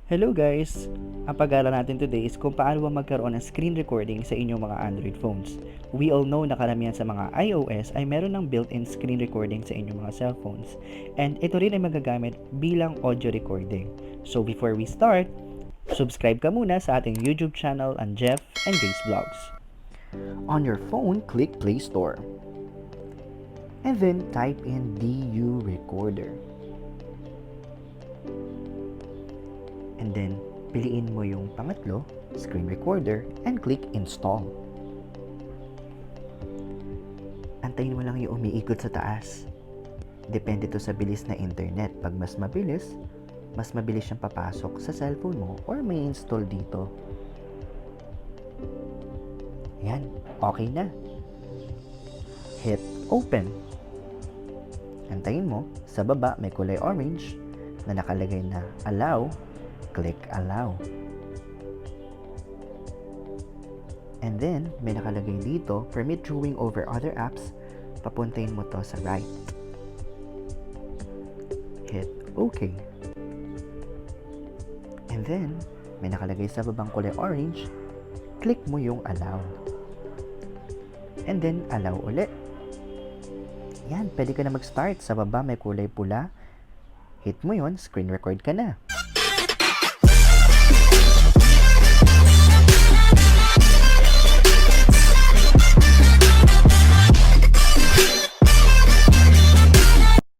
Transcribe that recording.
Hello guys! Ang pag-aaral natin today is kung paano ba magkaroon ng screen recording sa inyong mga Android phones. We all know na karamihan sa mga iOS ay meron ng built-in screen recording sa inyong mga cellphones. And ito rin ay magagamit bilang audio recording. So before we start, subscribe ka muna sa ating YouTube channel ang Jef&GraceVlogs. On your phone, click Play Store. And then type in DU Recorder. And then, piliin mo yung pangatlo, screen recorder, and click install. Antayin mo lang yung umiikot sa taas. Depende to sa bilis na internet. Pag mas mabilis siyang papasok sa cellphone mo or may install dito. Yan, okay na. Hit open. Antayin mo, sa baba may kulay orange na nakalagay na allow. Click allow. And then, may nakalagay dito, permit viewing over other apps. Papuntahin mo to sa right. Hit OK. And then, may nakalagay sa babang kulay orange. Click mo yung allow. And then, allow ulit. Yan, pwede ka na mag-start. Sa baba may kulay pula. Hit mo yon, screen record ka na.